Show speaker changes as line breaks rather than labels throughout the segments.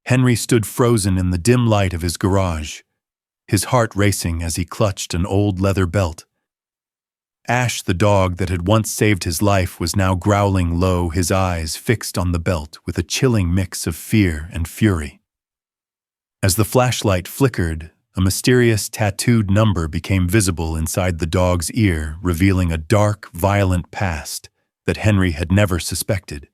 Henry stood frozen in the dim light of his garage, his heart racing as he clutched an old leather belt. Ash, the dog that had once saved his life, was now growling low, his eyes fixed on the belt with a chilling mix of fear and fury. As the flashlight flickered, a mysterious tattooed number became visible inside the dog's ear, revealing a dark, violent past that Henry had never suspected.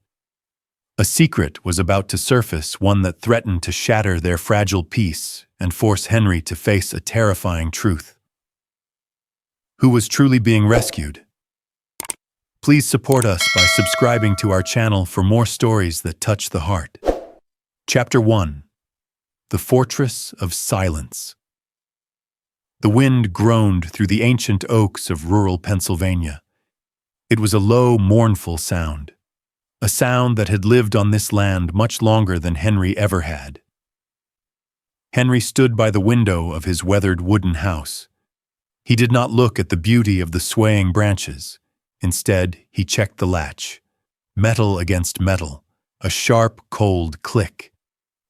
A secret was about to surface, one that threatened to shatter their fragile peace and force Henry to face a terrifying truth. Who was truly being rescued? Please support us by subscribing to our channel for more stories that touch the heart. Chapter 1. The Fortress of Silence. The wind groaned through the ancient oaks of rural Pennsylvania. It was a low, mournful sound, a sound that had lived on this land much longer than Henry ever had. Henry stood by the window of his weathered wooden house. He did not look at the beauty of the swaying branches. Instead, he checked the latch. Metal against metal, a sharp, cold click.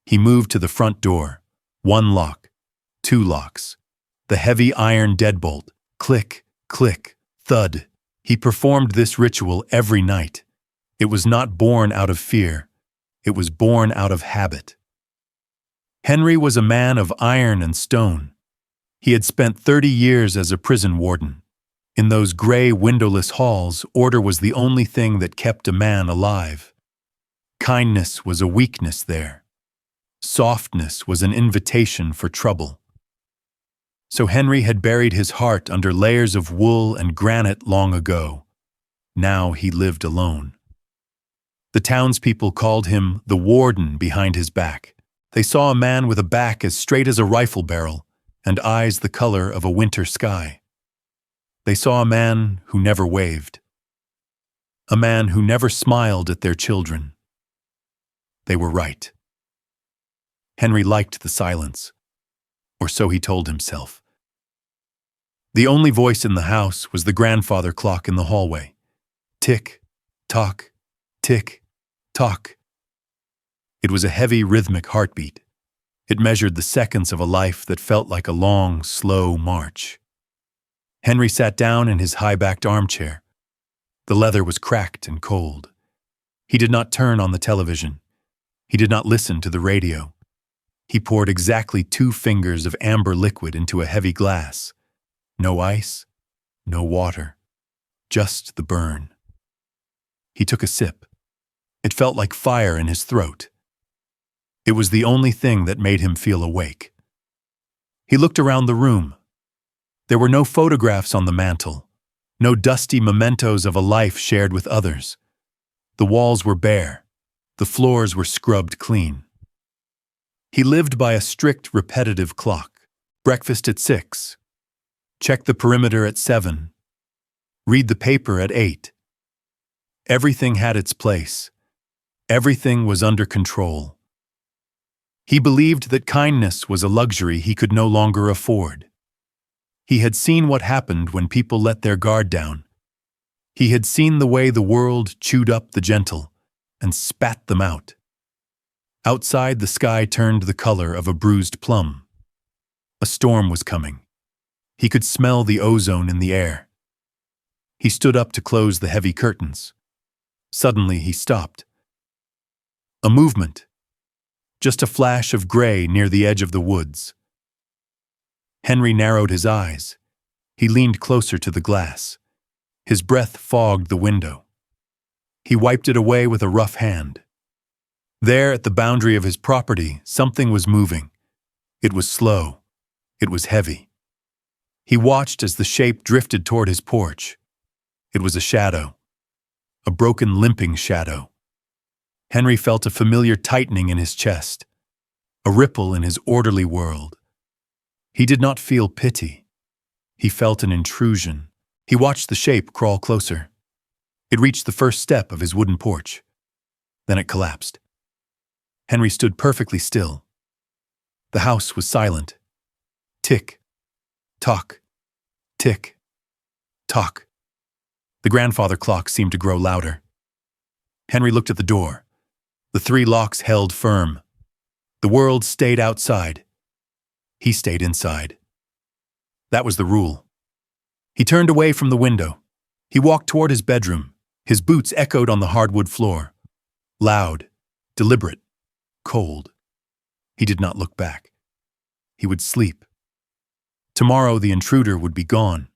He moved to the front door. One lock, two locks. The heavy iron deadbolt. Click, click, thud. He performed this ritual every night. It was not born out of fear. It was born out of habit. Henry was a man of iron and stone. He had spent 30 years as a prison warden. In those gray, windowless halls, order was the only thing that kept a man alive. Kindness was a weakness there. Softness was an invitation for trouble. So Henry had buried his heart under layers of wool and granite long ago. Now he lived alone. The townspeople called him the Warden behind his back. They saw a man with a back as straight as a rifle barrel and eyes the color of a winter sky. They saw a man who never waved. A man who never smiled at their children. They were right. Henry liked the silence, or so he told himself. The only voice in the house was the grandfather clock in the hallway. Tick, tock, tick, tock. It was a heavy, rhythmic heartbeat. It measured the seconds of a life that felt like a long, slow march. Henry sat down in his high-backed armchair. The leather was cracked and cold. He did not turn on the television. He did not listen to the radio. He poured exactly 2 fingers of amber liquid into a heavy glass. No ice, no water, just the burn. He took a sip. It felt like fire in his throat. It was the only thing that made him feel awake. He looked around the room. There were no photographs on the mantel, no dusty mementos of a life shared with others. The walls were bare. The floors were scrubbed clean. He lived by a strict, repetitive clock. Breakfast at 6. Check the perimeter at 7. Read the paper at 8. Everything had its place. Everything was under control. He believed that kindness was a luxury he could no longer afford. He had seen what happened when people let their guard down. He had seen the way the world chewed up the gentle and spat them out. Outside, the sky turned the color of a bruised plum. A storm was coming. He could smell the ozone in the air. He stood up to close the heavy curtains. Suddenly, he stopped. A movement. Just a flash of gray near the edge of the woods. Henry narrowed his eyes. He leaned closer to the glass. His breath fogged the window. He wiped it away with a rough hand. There, at the boundary of his property, something was moving. It was slow. It was heavy. He watched as the shape drifted toward his porch. It was a shadow. A broken, limping shadow. Henry felt a familiar tightening in his chest, a ripple in his orderly world. He did not feel pity. He felt an intrusion. He watched the shape crawl closer. It reached the first step of his wooden porch. Then it collapsed. Henry stood perfectly still. The house was silent. Tick, tock, tick, tock. The grandfather clock seemed to grow louder. Henry looked at the door. The 3 locks held firm. The world stayed outside. He stayed inside. That was the rule. He turned away from the window. He walked toward his bedroom. His boots echoed on the hardwood floor. Loud, deliberate, cold. He did not look back. He would sleep. Tomorrow the intruder would be gone.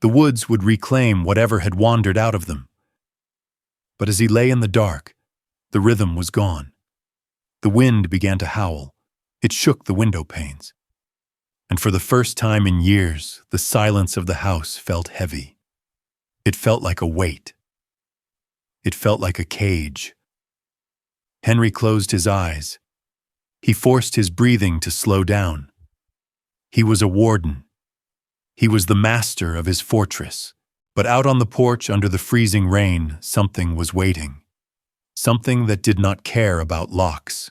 The woods would reclaim whatever had wandered out of them. But as he lay in the dark, the rhythm was gone. The wind began to howl. It shook the window panes. And for the first time in years, the silence of the house felt heavy. It felt like a weight. It felt like a cage. Henry closed his eyes. He forced his breathing to slow down. He was a warden. He was the master of his fortress. But out on the porch under the freezing rain, something was waiting. Something that did not care about locks.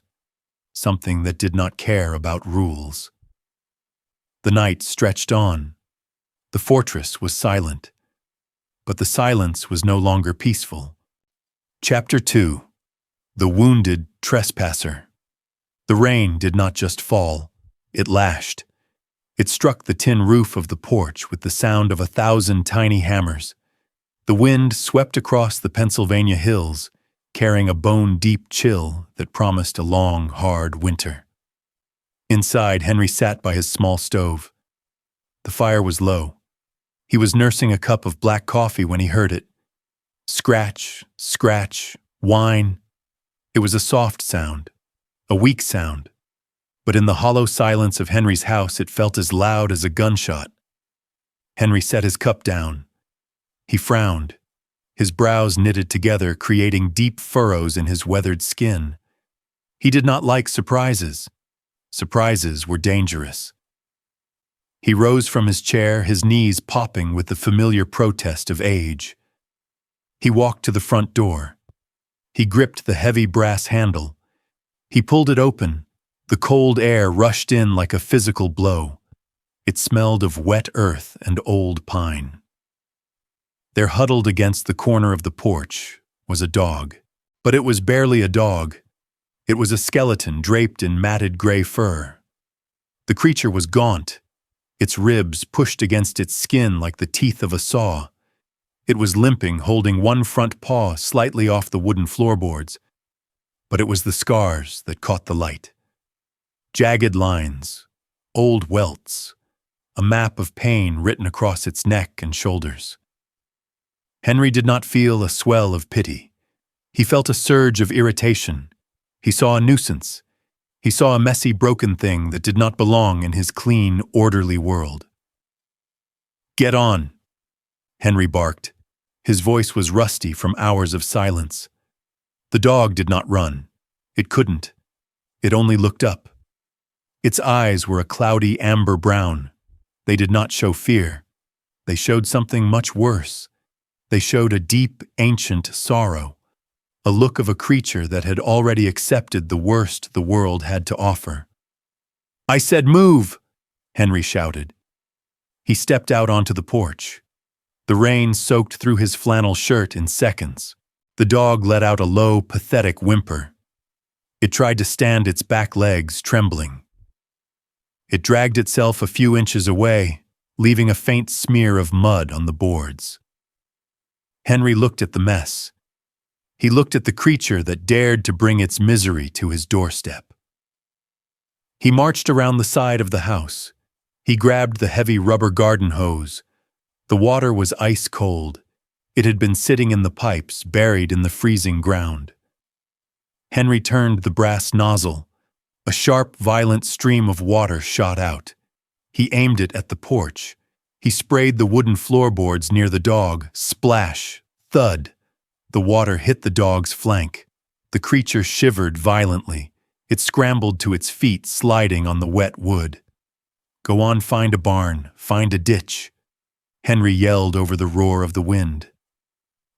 Something that did not care about rules. The night stretched on. The fortress was silent. But the silence was no longer peaceful. Chapter 2. The Wounded Trespasser. The rain did not just fall. It lashed. It struck the tin roof of the porch with the sound of 1,000 tiny hammers. The wind swept across the Pennsylvania hills, carrying a bone-deep chill that promised a long, hard winter. Inside, Henry sat by his small stove. The fire was low. He was nursing a cup of black coffee when he heard it. Scratch, scratch, whine. It was a soft sound, a weak sound. But in the hollow silence of Henry's house, it felt as loud as a gunshot. Henry set his cup down. He frowned. His brows knitted together, creating deep furrows in his weathered skin. He did not like surprises. Surprises were dangerous. He rose from his chair, his knees popping with the familiar protest of age. He walked to the front door. He gripped the heavy brass handle. He pulled it open. The cold air rushed in like a physical blow. It smelled of wet earth and old pine. There, huddled against the corner of the porch, was a dog. But it was barely a dog. It was a skeleton draped in matted gray fur. The creature was gaunt, its ribs pushed against its skin like the teeth of a saw. It was limping, holding one front paw slightly off the wooden floorboards. But it was the scars that caught the light. Jagged lines, old welts, a map of pain written across its neck and shoulders. Henry did not feel a swell of pity. He felt a surge of irritation. He saw a nuisance. He saw a messy, broken thing that did not belong in his clean, orderly world. "Get on," Henry barked. His voice was rusty from hours of silence. The dog did not run. It couldn't. It only looked up. Its eyes were a cloudy amber brown. They did not show fear. They showed something much worse. They showed a deep, ancient sorrow, a look of a creature that had already accepted the worst the world had to offer. "I said move!" Henry shouted. He stepped out onto the porch. The rain soaked through his flannel shirt in seconds. The dog let out a low, pathetic whimper. It tried to stand its back legs, trembling. It dragged itself a few inches away, leaving a faint smear of mud on the boards. Henry looked at the mess. He looked at the creature that dared to bring its misery to his doorstep. He marched around the side of the house. He grabbed the heavy rubber garden hose. The water was ice cold. It had been sitting in the pipes, buried in the freezing ground. Henry turned the brass nozzle. A sharp, violent stream of water shot out. He aimed it at the porch. He sprayed the wooden floorboards near the dog. Splash! Thud! The water hit the dog's flank. The creature shivered violently. It scrambled to its feet, sliding on the wet wood. "Go on, find a barn, find a ditch," Henry yelled over the roar of the wind.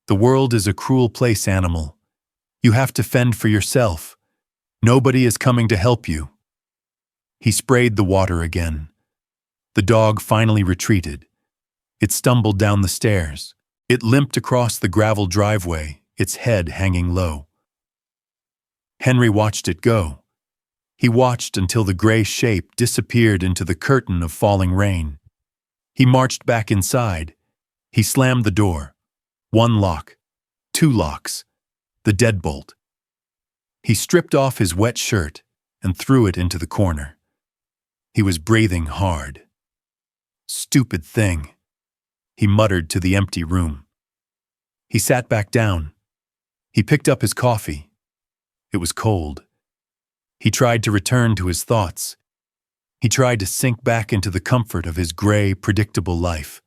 "The world is a cruel place, animal. You have to fend for yourself. Nobody is coming to help you." He sprayed the water again. The dog finally retreated. It stumbled down the stairs. It limped across the gravel driveway, its head hanging low. Henry watched it go. He watched until the gray shape disappeared into the curtain of falling rain. He marched back inside. He slammed the door. 1 lock, 2 locks, the deadbolt. He stripped off his wet shirt and threw it into the corner. He was breathing hard. Stupid thing, he muttered to the empty room. He sat back down. He picked up his coffee. It was cold. He tried to return to his thoughts. He tried to sink back into the comfort of his gray, predictable life.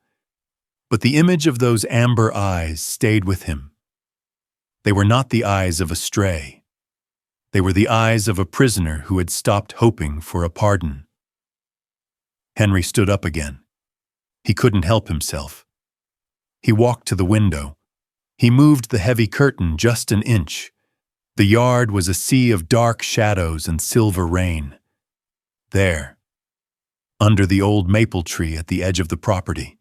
But the image of those amber eyes stayed with him. They were not the eyes of a stray. They were the eyes of a prisoner who had stopped hoping for a pardon. Henry stood up again. He couldn't help himself. He walked to the window. He moved the heavy curtain just an inch. The yard was a sea of dark shadows and silver rain. There, under the old maple tree at the edge of the property,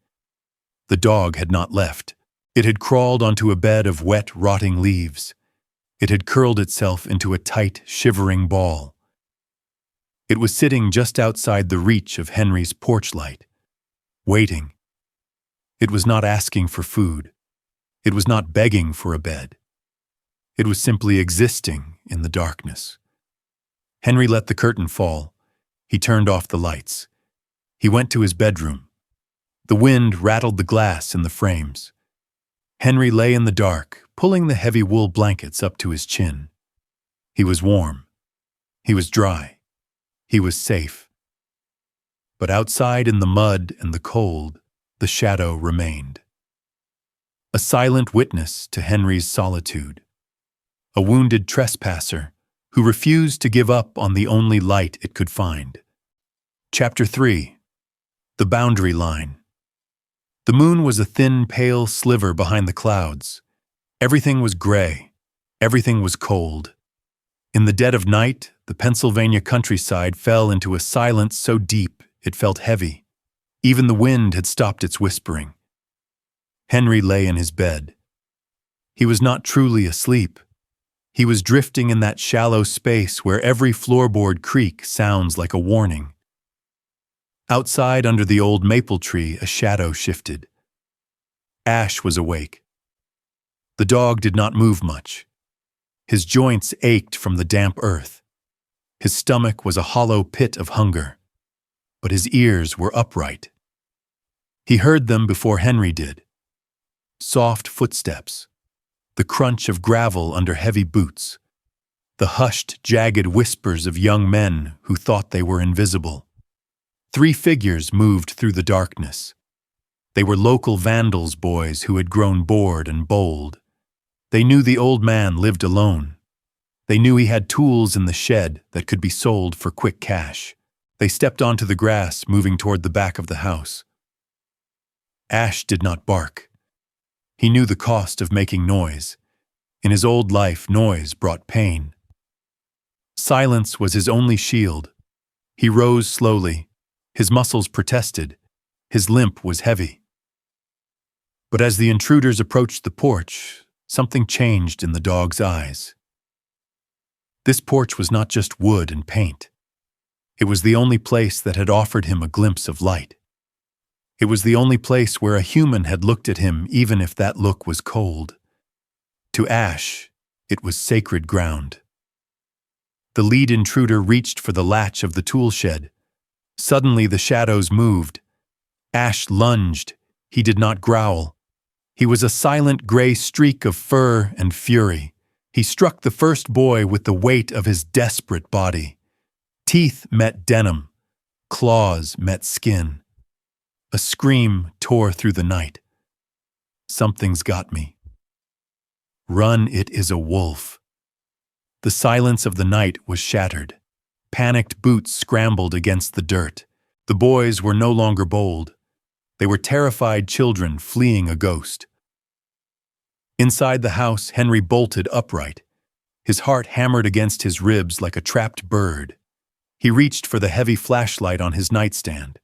the dog had not left. It had crawled onto a bed of wet, rotting leaves. It had curled itself into a tight, shivering ball. It was sitting just outside the reach of Henry's porch light, waiting. It was not asking for food. It was not begging for a bed. It was simply existing in the darkness. Henry let the curtain fall. He turned off the lights. He went to his bedroom. The wind rattled the glass in the frames. Henry lay in the dark, pulling the heavy wool blankets up to his chin. He was warm. He was dry. He was safe. But outside in the mud and the cold, the shadow remained. A silent witness to Henry's solitude. A wounded trespasser who refused to give up on the only light it could find. Chapter 3. The Boundary Line. The moon was a thin, pale sliver behind the clouds. Everything was gray. Everything was cold. In the dead of night, the Pennsylvania countryside fell into a silence so deep it felt heavy. Even the wind had stopped its whispering. Henry lay in his bed. He was not truly asleep. He was drifting in that shallow space where every floorboard creak sounds like a warning. Outside under the old maple tree, a shadow shifted. Ash was awake. The dog did not move much. His joints ached from the damp earth. His stomach was a hollow pit of hunger, but his ears were upright. He heard them before Henry did. Soft footsteps, the crunch of gravel under heavy boots, the hushed, jagged whispers of young men who thought they were invisible. 3 figures moved through the darkness. They were local Vandals boys who had grown bored and bold. They knew the old man lived alone. They knew he had tools in the shed that could be sold for quick cash. They stepped onto the grass, moving toward the back of the house. Ash did not bark. He knew the cost of making noise. In his old life, noise brought pain. Silence was his only shield. He rose slowly. His muscles protested. His limp was heavy. But as the intruders approached the porch, something changed in the dog's eyes. This porch was not just wood and paint. It was the only place that had offered him a glimpse of light. It was the only place where a human had looked at him, even if that look was cold. To Ash, it was sacred ground. The lead intruder reached for the latch of the tool shed. Suddenly the shadows moved. Ash lunged. He did not growl. He was a silent gray streak of fur and fury. He struck the first boy with the weight of his desperate body. Teeth met denim. Claws met skin. A scream tore through the night. Something's got me. Run, it is a wolf. The silence of the night was shattered. Panicked boots scrambled against the dirt. The boys were no longer bold. They were terrified children fleeing a ghost. Inside the house, Henry bolted upright. His heart hammered against his ribs like a trapped bird. He reached for the heavy flashlight on his nightstand.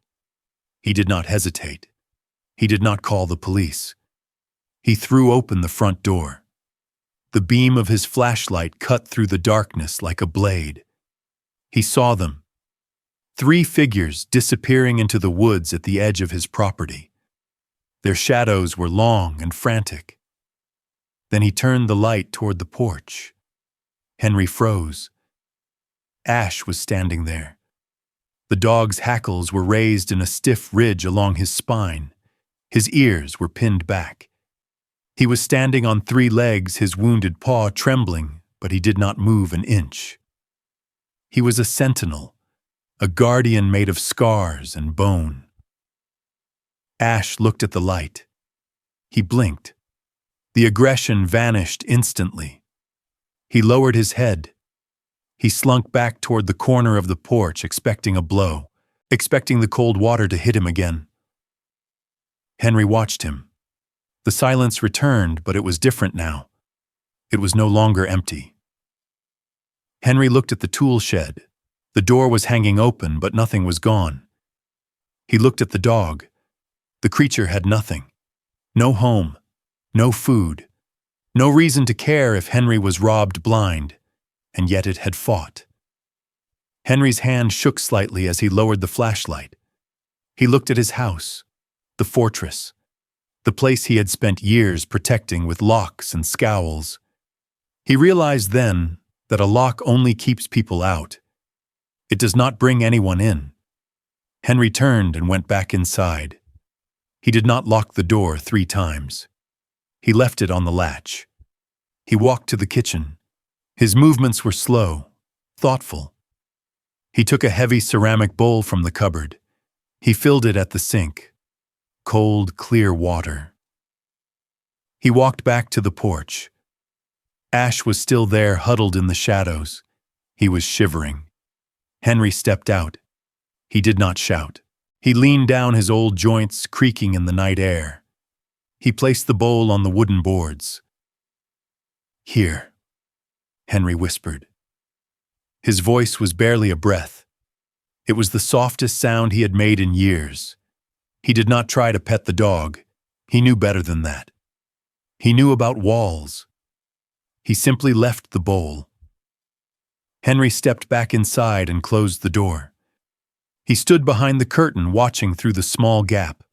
He did not hesitate. He did not call the police. He threw open the front door. The beam of his flashlight cut through the darkness like a blade. He saw them. 3 figures disappearing into the woods at the edge of his property. Their shadows were long and frantic. Then he turned the light toward the porch. Henry froze. Ash was standing there. The dog's hackles were raised in a stiff ridge along his spine. His ears were pinned back. He was standing on 3 legs, his wounded paw trembling, but he did not move an inch. He was a sentinel, a guardian made of scars and bone. Ash looked at the light. He blinked. The aggression vanished instantly. He lowered his head. He slunk back toward the corner of the porch, expecting a blow, expecting the cold water to hit him again. Henry watched him. The silence returned, but it was different now. It was no longer empty. Henry looked at the tool shed. The door was hanging open, but nothing was gone. He looked at the dog. The creature had nothing. No home, no food, no reason to care if Henry was robbed blind, and yet it had fought. Henry's hand shook slightly as he lowered the flashlight. He looked at his house, the fortress, the place he had spent years protecting with locks and scowls. He realized then that a lock only keeps people out. It does not bring anyone in. Henry turned and went back inside. He did not lock the door 3 times. He left it on the latch. He walked to the kitchen. His movements were slow, thoughtful. He took a heavy ceramic bowl from the cupboard. He filled it at the sink. Cold, clear water. He walked back to the porch. Ash was still there, huddled in the shadows. He was shivering. Henry stepped out. He did not shout. He leaned down, his old joints creaking in the night air. He placed the bowl on the wooden boards. "Here," Henry whispered. His voice was barely a breath. It was the softest sound he had made in years. He did not try to pet the dog. He knew better than that. He knew about walls. He simply left the bowl. Henry stepped back inside and closed the door. He stood behind the curtain, watching through the small gap.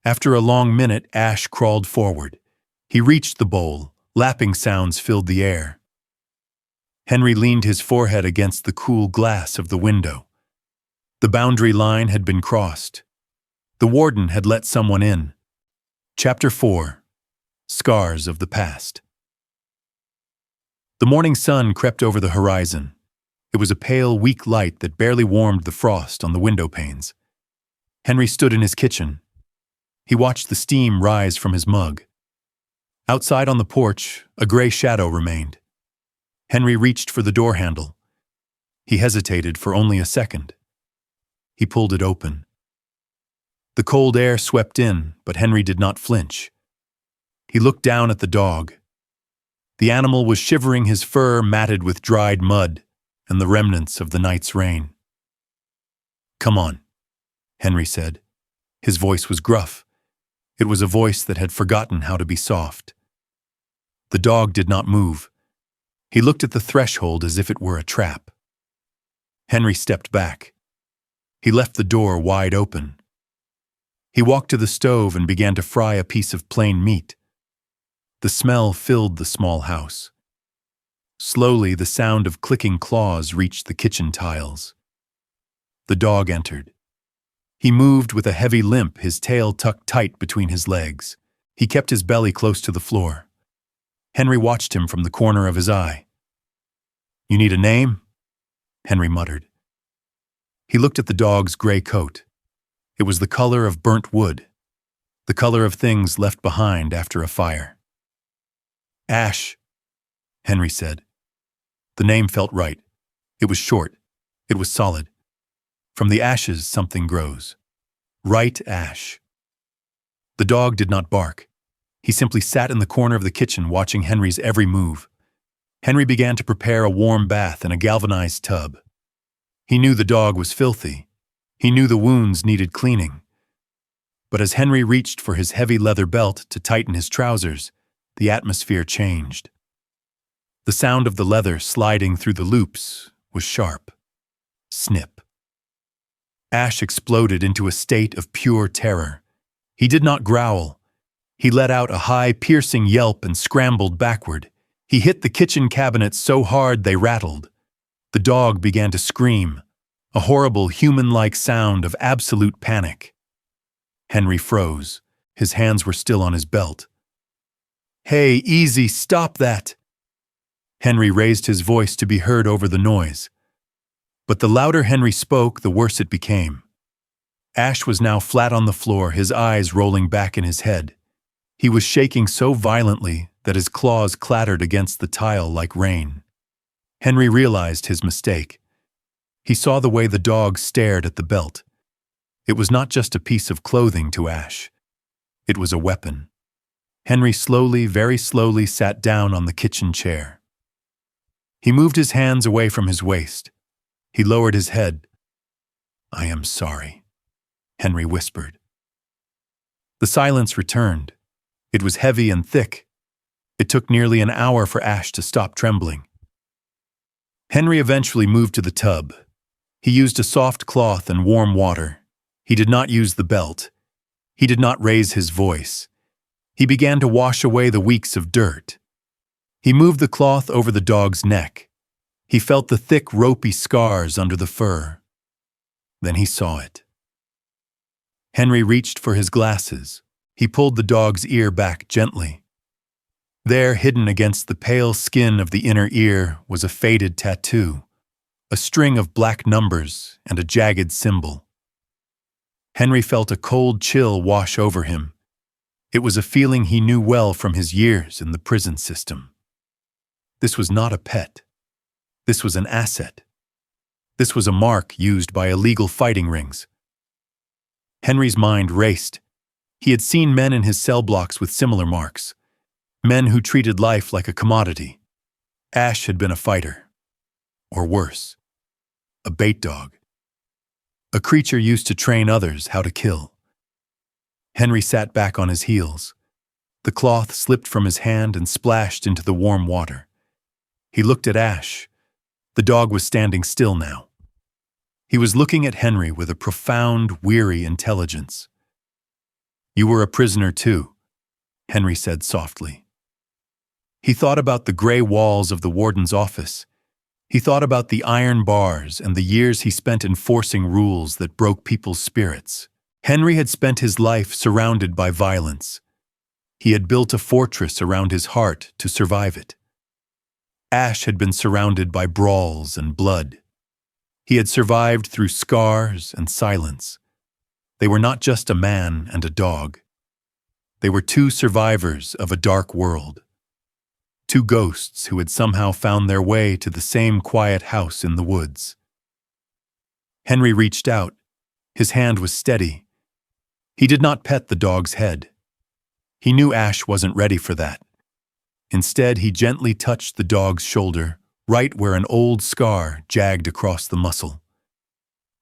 After a long minute, Ash crawled forward. He reached the bowl. Lapping sounds filled the air. Henry leaned his forehead against the cool glass of the window. The boundary line had been crossed. The warden had let someone in. Chapter 4. Scars of the Past. The morning sun crept over the horizon. It was a pale, weak light that barely warmed the frost on the window panes. Henry stood in his kitchen. He watched the steam rise from his mug. Outside on the porch, a gray shadow remained. Henry reached for the door handle. He hesitated for only a second. He pulled it open. The cold air swept in, but Henry did not flinch. He looked down at the dog. The animal was shivering, his fur matted with dried mud and the remnants of the night's rain. "Come on," Henry said. His voice was gruff. It was a voice that had forgotten how to be soft. The dog did not move. He looked at the threshold as if it were a trap. Henry stepped back. He left the door wide open. He walked to the stove and began to fry a piece of plain meat. The smell filled the small house. Slowly, the sound of clicking claws reached the kitchen tiles. The dog entered. He moved with a heavy limp, his tail tucked tight between his legs. He kept his belly close to the floor. Henry watched him from the corner of his eye. "You need a name?" Henry muttered. He looked at the dog's gray coat. It was the color of burnt wood, the color of things left behind after a fire. "Ash," Henry said. The name felt right. It was short. It was solid. From the ashes, something grows. Right ash. The dog did not bark. He simply sat in the corner of the kitchen watching Henry's every move. Henry began to prepare a warm bath in a galvanized tub. He knew the dog was filthy. He knew the wounds needed cleaning. But as Henry reached for his heavy leather belt to tighten his trousers, the atmosphere changed. The sound of the leather sliding through the loops was sharp. snip. Ash exploded into a state of pure terror. He did not growl. He let out a high, piercing yelp and scrambled backward. He hit the kitchen cabinets so hard they rattled. The dog began to scream, a horrible human-like sound of absolute panic. Henry froze. His hands were still on his belt. "Hey, easy, stop that!" Henry raised his voice to be heard over the noise. But the louder Henry spoke, the worse it became. Ash was now flat on the floor, his eyes rolling back in his head. He was shaking so violently that his claws clattered against the tile like rain. Henry realized his mistake. He saw the way the dog stared at the belt. It was not just a piece of clothing to Ash. It was a weapon. Henry slowly, very slowly sat down on the kitchen chair. He moved his hands away from his waist. He lowered his head. "I am sorry," Henry whispered. The silence returned. It was heavy and thick. It took nearly an hour for Ash to stop trembling. Henry eventually moved to the tub. He used a soft cloth and warm water. He did not use the belt. He did not raise his voice. He began to wash away the weeks of dirt. He moved the cloth over the dog's neck. He felt the thick, ropey scars under the fur. Then he saw it. Henry reached for his glasses. He pulled the dog's ear back gently. There, hidden against the pale skin of the inner ear, was a faded tattoo, a string of black numbers and a jagged symbol. Henry felt a cold chill wash over him. It was a feeling he knew well from his years in the prison system. This was not a pet. This was an asset. This was a mark used by illegal fighting rings. Henry's mind raced. He had seen men in his cell blocks with similar marks. Men who treated life like a commodity. Ash had been a fighter. Or worse, a bait dog. A creature used to train others how to kill. Henry sat back on his heels. The cloth slipped from his hand and splashed into the warm water. He looked at Ash. The dog was standing still now. He was looking at Henry with a profound, weary intelligence. "You were a prisoner too," Henry said softly. He thought about the gray walls of the warden's office. He thought about the iron bars and the years he spent enforcing rules that broke people's spirits. Henry had spent his life surrounded by violence. He had built a fortress around his heart to survive it. Ash had been surrounded by brawls and blood. He had survived through scars and silence. They were not just a man and a dog. They were two survivors of a dark world. Two ghosts who had somehow found their way to the same quiet house in the woods. Henry reached out. His hand was steady. He did not pet the dog's head. He knew Ash wasn't ready for that. Instead, he gently touched the dog's shoulder, right where an old scar jagged across the muscle.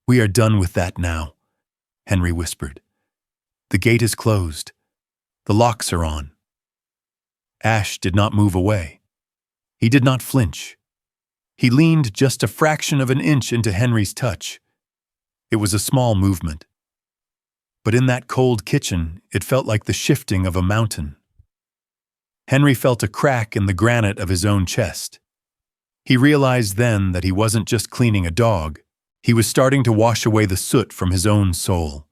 "We are done with that now," Henry whispered. "The gate is closed. The locks are on." Ash did not move away. He did not flinch. He leaned just a fraction of an inch into Henry's touch. It was a small movement. But in that cold kitchen, it felt like the shifting of a mountain. Henry felt a crack in the granite of his own chest. He realized then that he wasn't just cleaning a dog. He was starting to wash away the soot from his own soul.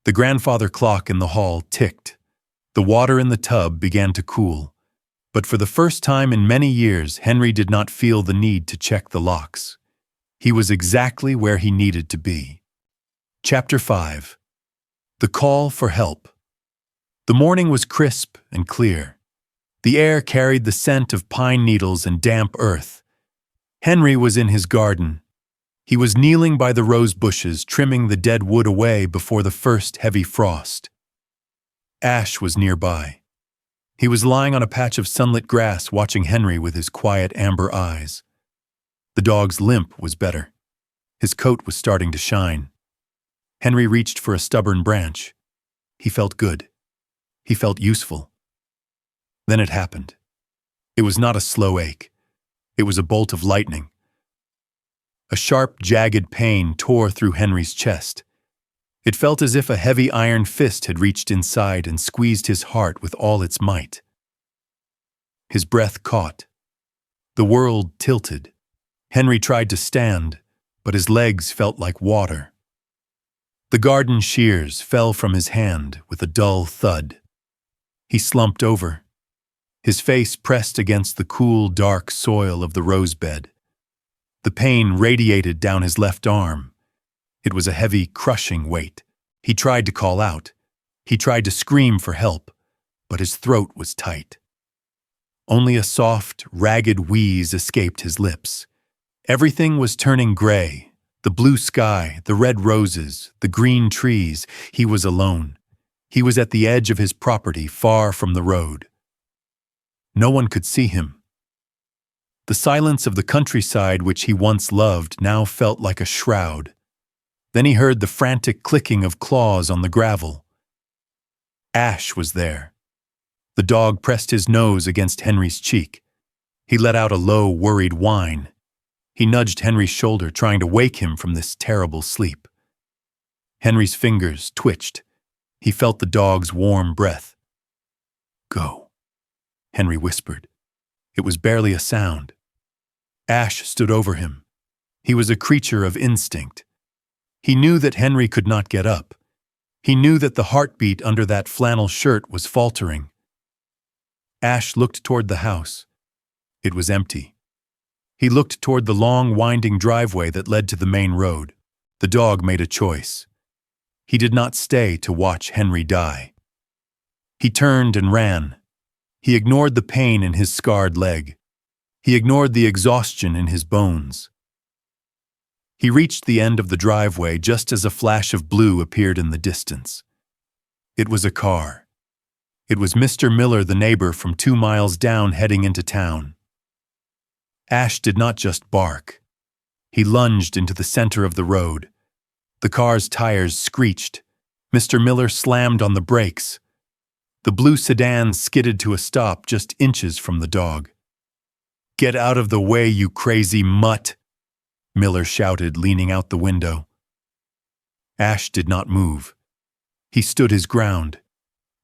The grandfather clock in the hall ticked. The water in the tub began to cool. But for the first time in many years, Henry did not feel the need to check the locks. He was exactly where he needed to be. Chapter 5. The Call for Help. The morning was crisp and clear. The air carried the scent of pine needles and damp earth. Henry was in his garden. He was kneeling by the rose bushes, trimming the dead wood away before the first heavy frost. Ash was nearby. He was lying on a patch of sunlit grass, watching Henry with his quiet amber eyes. The dog's limp was better. His coat was starting to shine. Henry reached for a stubborn branch. He felt good. He felt useful. Then it happened. It was not a slow ache. It was a bolt of lightning. A sharp, jagged pain tore through Henry's chest. It felt as if a heavy iron fist had reached inside and squeezed his heart with all its might. His breath caught. The world tilted. Henry tried to stand, but his legs felt like water. The garden shears fell from his hand with a dull thud. He slumped over, his face pressed against the cool, dark soil of the rosebed. The pain radiated down his left arm. It was a heavy, crushing weight. He tried to call out. He tried to scream for help, but his throat was tight. Only a soft, ragged wheeze escaped his lips. Everything was turning gray. The blue sky, the red roses, the green trees. He was alone. He was at the edge of his property, far from the road. No one could see him. The silence of the countryside which he once loved now felt like a shroud. Then he heard the frantic clicking of claws on the gravel. Ash was there. The dog pressed his nose against Henry's cheek. He let out a low, worried whine. He nudged Henry's shoulder, trying to wake him from this terrible sleep. Henry's fingers twitched. He felt the dog's warm breath. "Go," Henry whispered. It was barely a sound. Ash stood over him. He was a creature of instinct. He knew that Henry could not get up. He knew that the heartbeat under that flannel shirt was faltering. Ash looked toward the house. It was empty. He looked toward the long, winding driveway that led to the main road. The dog made a choice. He did not stay to watch Henry die. He turned and ran. He ignored the pain in his scarred leg. He ignored the exhaustion in his bones. He reached the end of the driveway just as a flash of blue appeared in the distance. It was a car. It was Mr. Miller, the neighbor from 2 miles down, heading into town. Ash did not just bark. He lunged into the center of the road. The car's tires screeched. Mr. Miller slammed on the brakes. The blue sedan skidded to a stop just inches from the dog. "Get out of the way, you crazy mutt!" Miller shouted, leaning out the window. Ash did not move. He stood his ground.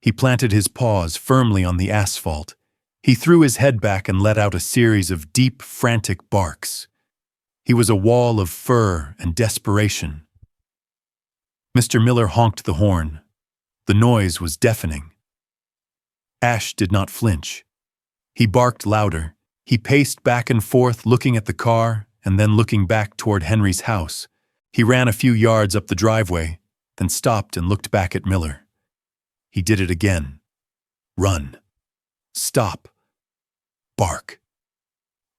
He planted his paws firmly on the asphalt. He threw his head back and let out a series of deep, frantic barks. He was a wall of fur and desperation. Mr. Miller honked the horn. The noise was deafening. Ash did not flinch. He barked louder. He paced back and forth, looking at the car and then looking back toward Henry's house. He ran a few yards up the driveway, then stopped and looked back at Miller. He did it again. Run. Stop. Bark.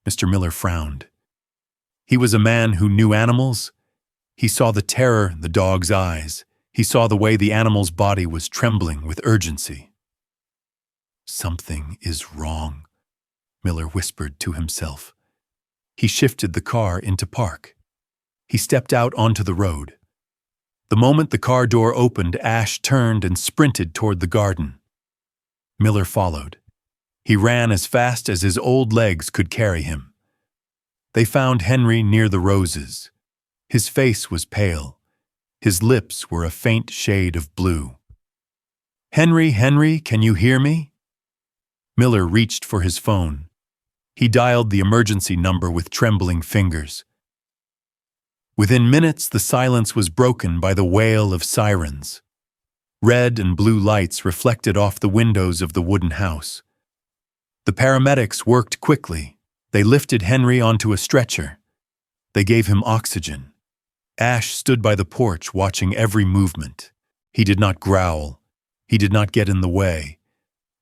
Mr. Miller frowned. He was a man who knew animals. He saw the terror in the dog's eyes. He saw the way the animal's body was trembling with urgency. "Something is wrong," Miller whispered to himself. He shifted the car into park. He stepped out onto the road. The moment the car door opened, Ash turned and sprinted toward the garden. Miller followed. He ran as fast as his old legs could carry him. They found Henry near the roses. His face was pale. His lips were a faint shade of blue. "Henry, Henry, can you hear me?" Miller reached for his phone. He dialed the emergency number with trembling fingers. Within minutes, the silence was broken by the wail of sirens. Red and blue lights reflected off the windows of the wooden house. The paramedics worked quickly. They lifted Henry onto a stretcher. They gave him oxygen. Ash stood by the porch watching every movement. He did not growl. He did not get in the way.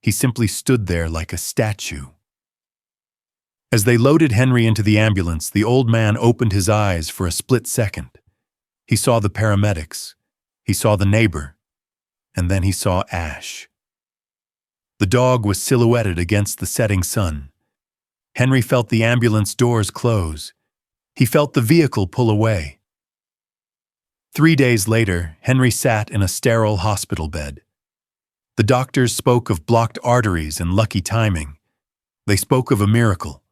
He simply stood there like a statue. As they loaded Henry into the ambulance, the old man opened his eyes for a split second. He saw the paramedics. He saw the neighbor. And then he saw Ash. The dog was silhouetted against the setting sun. Henry felt the ambulance doors close. He felt the vehicle pull away. 3 days later, Henry sat in a sterile hospital bed. The doctors spoke of blocked arteries and lucky timing. They spoke of a miracle.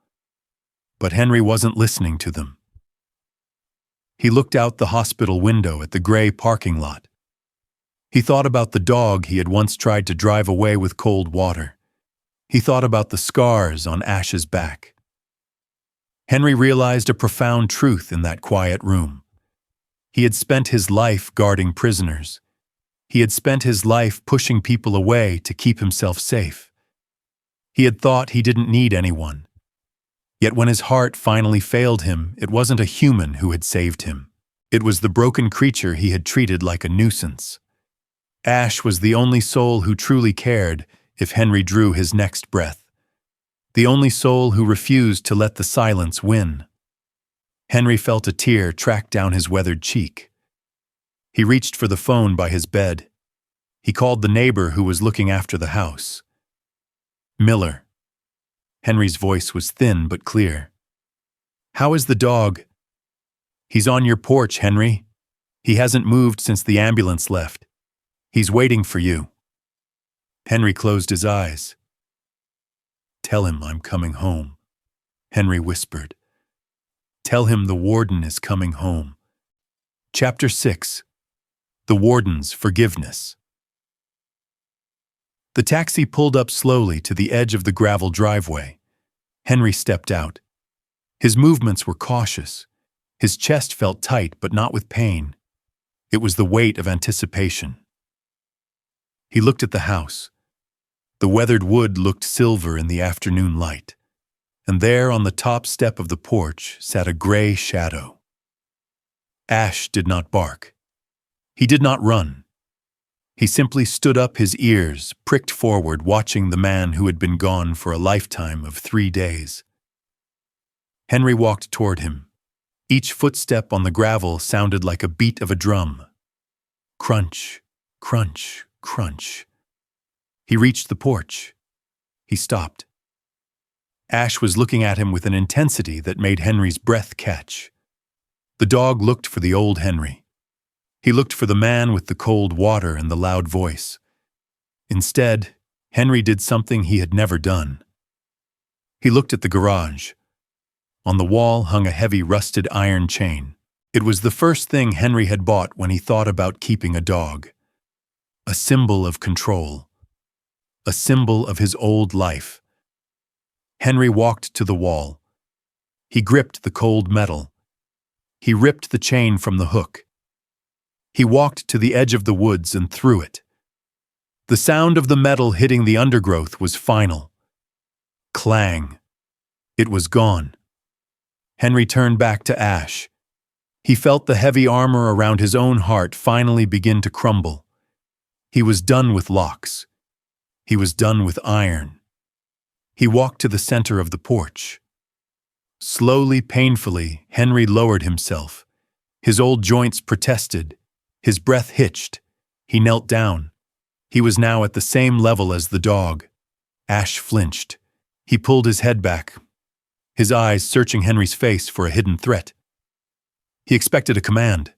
But Henry wasn't listening to them. He looked out the hospital window at the gray parking lot. He thought about the dog he had once tried to drive away with cold water. He thought about the scars on Ash's back. Henry realized a profound truth in that quiet room. He had spent his life guarding prisoners. He had spent his life pushing people away to keep himself safe. He had thought he didn't need anyone. Yet when his heart finally failed him, it wasn't a human who had saved him. It was the broken creature he had treated like a nuisance. Ash was the only soul who truly cared if Henry drew his next breath. The only soul who refused to let the silence win. Henry felt a tear track down his weathered cheek. He reached for the phone by his bed. He called the neighbor who was looking after the house. Miller. Henry's voice was thin but clear. "How is the dog?" "He's on your porch, Henry. He hasn't moved since the ambulance left. He's waiting for you." Henry closed his eyes. "Tell him I'm coming home," Henry whispered. "Tell him the warden is coming home." Chapter 6. The Warden's Forgiveness. The taxi pulled up slowly to the edge of the gravel driveway. Henry stepped out. His movements were cautious. His chest felt tight, but not with pain. It was the weight of anticipation. He looked at the house. The weathered wood looked silver in the afternoon light, and there on the top step of the porch sat a gray shadow. Ash did not bark. He did not run. He simply stood up, his ears pricked forward, watching the man who had been gone for a lifetime of 3 days. Henry walked toward him. Each footstep on the gravel sounded like a beat of a drum. Crunch, crunch, crunch. He reached the porch. He stopped. Ash was looking at him with an intensity that made Henry's breath catch. The dog looked for the old Henry. He looked for the man with the cold water and the loud voice. Instead, Henry did something he had never done. He looked at the garage. On the wall hung a heavy rusted iron chain. It was the first thing Henry had bought when he thought about keeping a dog. A symbol of control. A symbol of his old life. Henry walked to the wall. He gripped the cold metal. He ripped the chain from the hook. He walked to the edge of the woods and threw it. The sound of the metal hitting the undergrowth was final. Clang. It was gone. Henry turned back to Ash. He felt the heavy armor around his own heart finally begin to crumble. He was done with locks. He was done with iron. He walked to the center of the porch. Slowly, painfully, Henry lowered himself. His old joints protested. His breath hitched. He knelt down. He was now at the same level as the dog. Ash flinched. He pulled his head back, his eyes searching Henry's face for a hidden threat. He expected a command.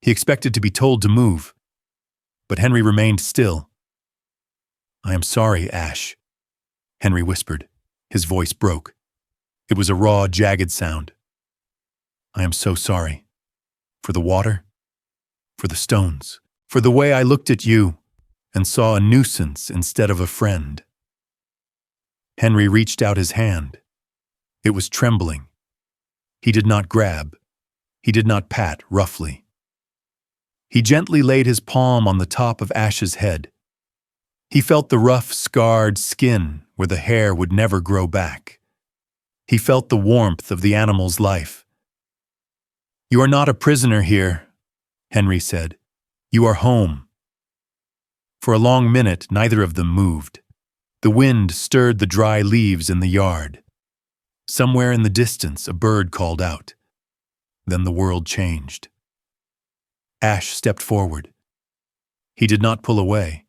He expected to be told to move. But Henry remained still. "I am sorry, Ash," Henry whispered. His voice broke. It was a raw, jagged sound. "I am so sorry. For the water, for the stones, for the way I looked at you and saw a nuisance instead of a friend." Henry reached out his hand. It was trembling. He did not grab. He did not pat roughly. He gently laid his palm on the top of Ash's head. He felt the rough, scarred skin where the hair would never grow back. He felt the warmth of the animal's life. "You are not a prisoner here," Henry said. "You are home." For a long minute, neither of them moved. The wind stirred the dry leaves in the yard. Somewhere in the distance, a bird called out. Then the world changed. Ash stepped forward. He did not pull away.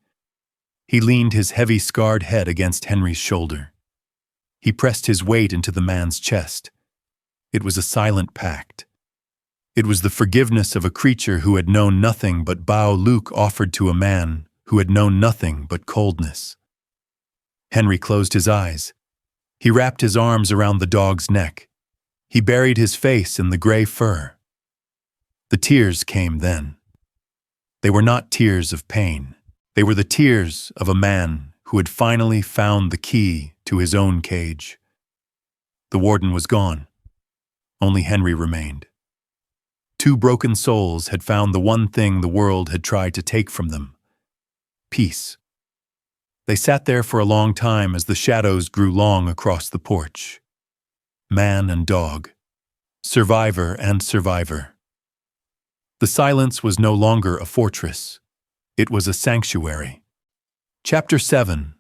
He leaned his heavy, scarred head against Henry's shoulder. He pressed his weight into the man's chest. It was a silent pact. It was the forgiveness of a creature who had known nothing but Bao Luke offered to a man who had known nothing but coldness. Henry closed his eyes. He wrapped his arms around the dog's neck. He buried his face in the gray fur. The tears came then. They were not tears of pain. They were the tears of a man who had finally found the key to his own cage. The warden was gone. Only Henry remained. Two broken souls had found the one thing the world had tried to take from them: peace. They sat there for a long time as the shadows grew long across the porch. Man and dog. Survivor and survivor. The silence was no longer a fortress. It was a sanctuary. Chapter 7.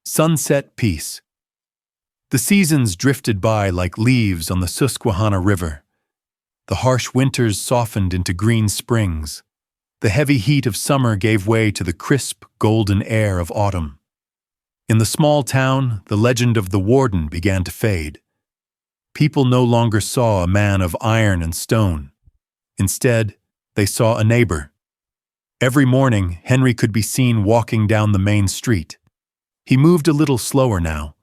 Sunset Peace. The seasons drifted by like leaves on the Susquehanna River. The harsh winters softened into green springs. The heavy heat of summer gave way to the crisp, golden air of autumn. In the small town, the legend of the Warden began to fade. People no longer saw a man of iron and stone. Instead, they saw a neighbor. Every morning, Henry could be seen walking down the main street. He moved a little slower now.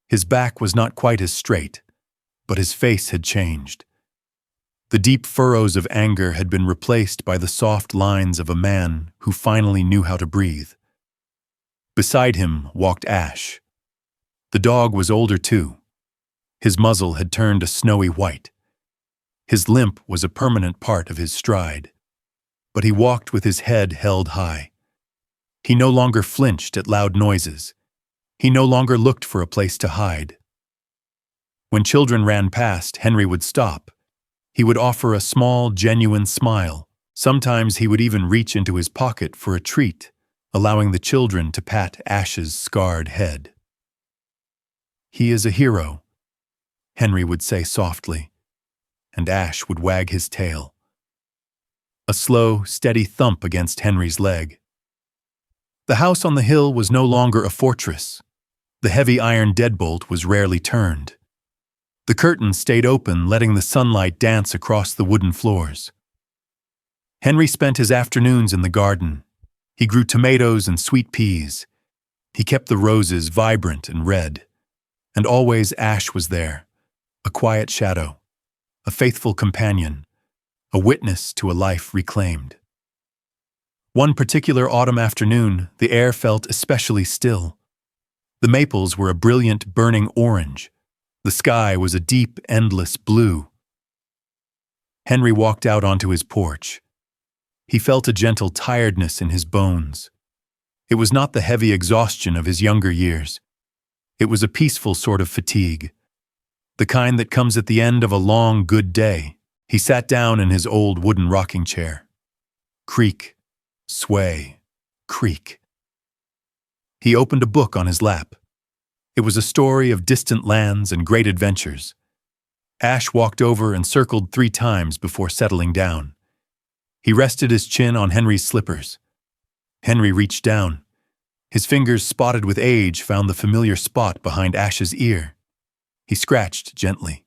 His back was not quite as straight, but his face had changed. The deep furrows of anger had been replaced by the soft lines of a man who finally knew how to breathe. Beside him walked Ash. The dog was older too. His muzzle had turned a snowy white. His limp was a permanent part of his stride, but he walked with his head held high. He no longer flinched at loud noises. He no longer looked for a place to hide. When children ran past, Henry would stop. He would offer a small, genuine smile. Sometimes he would even reach into his pocket for a treat, allowing the children to pat Ash's scarred head. "He is a hero," Henry would say softly, and Ash would wag his tail. A slow, steady thump against Henry's leg. The house on the hill was no longer a fortress. The heavy iron deadbolt was rarely turned. The curtains stayed open, letting the sunlight dance across the wooden floors. Henry spent his afternoons in the garden. He grew tomatoes and sweet peas. He kept the roses vibrant and red. And always Ash was there, a quiet shadow, a faithful companion, a witness to a life reclaimed. One particular autumn afternoon, the air felt especially still. The maples were a brilliant, burning orange. The sky was a deep, endless blue. Henry walked out onto his porch. He felt a gentle tiredness in his bones. It was not the heavy exhaustion of his younger years. It was a peaceful sort of fatigue, the kind that comes at the end of a long, good day. He sat down in his old wooden rocking chair. Creak, sway, creak. He opened a book on his lap. It was a story of distant lands and great adventures. Ash walked over and circled 3 times before settling down. He rested his chin on Henry's slippers. Henry reached down. His fingers, spotted with age, found the familiar spot behind Ash's ear. He scratched gently.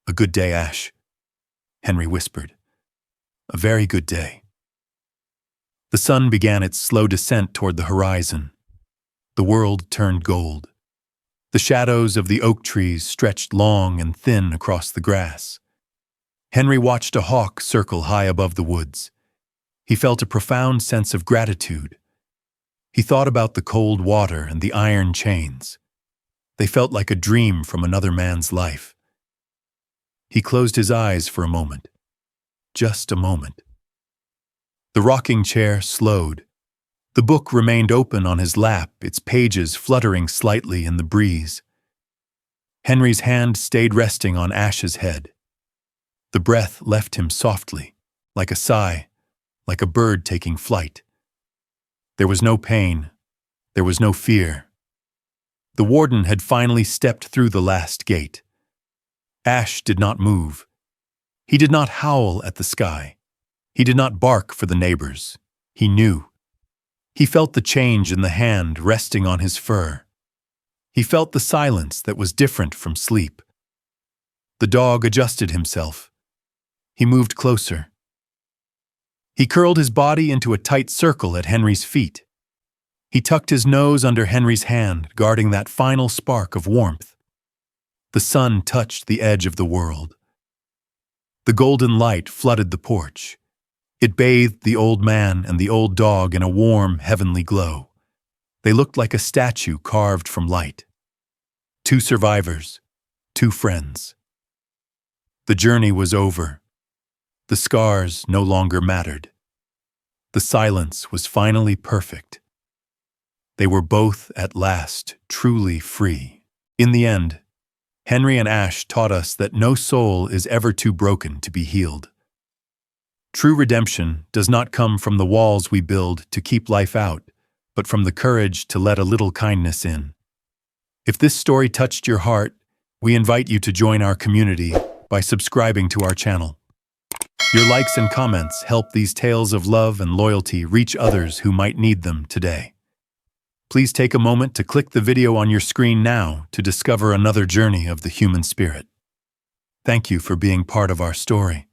"A good day, Ash," Henry whispered. "A very good day." The sun began its slow descent toward the horizon. The world turned gold. The shadows of the oak trees stretched long and thin across the grass. Henry watched a hawk circle high above the woods. He felt a profound sense of gratitude. He thought about the cold water and the iron chains. They felt like a dream from another man's life. He closed his eyes for a moment. Just a moment. The rocking chair slowed. The book remained open on his lap, its pages fluttering slightly in the breeze. Henry's hand stayed resting on Ash's head. The breath left him softly, like a sigh, like a bird taking flight. There was no pain. There was no fear. The warden had finally stepped through the last gate. Ash did not move. He did not howl at the sky. He did not bark for the neighbors. He knew. He felt the change in the hand resting on his fur. He felt the silence that was different from sleep. The dog adjusted himself. He moved closer. He curled his body into a tight circle at Henry's feet. He tucked his nose under Henry's hand, guarding that final spark of warmth. The sun touched the edge of the world. The golden light flooded the porch. It bathed the old man and the old dog in a warm, heavenly glow. They looked like a statue carved from light. Two survivors, two friends. The journey was over. The scars no longer mattered. The silence was finally perfect. They were both, at last, truly free. In the end, Henry and Ash taught us that no soul is ever too broken to be healed. True redemption does not come from the walls we build to keep life out, but from the courage to let a little kindness in. If this story touched your heart, we invite you to join our community by subscribing to our channel. Your likes and comments help these tales of love and loyalty reach others who might need them today. Please take a moment to click the video on your screen now to discover another journey of the human spirit. Thank you for being part of our story.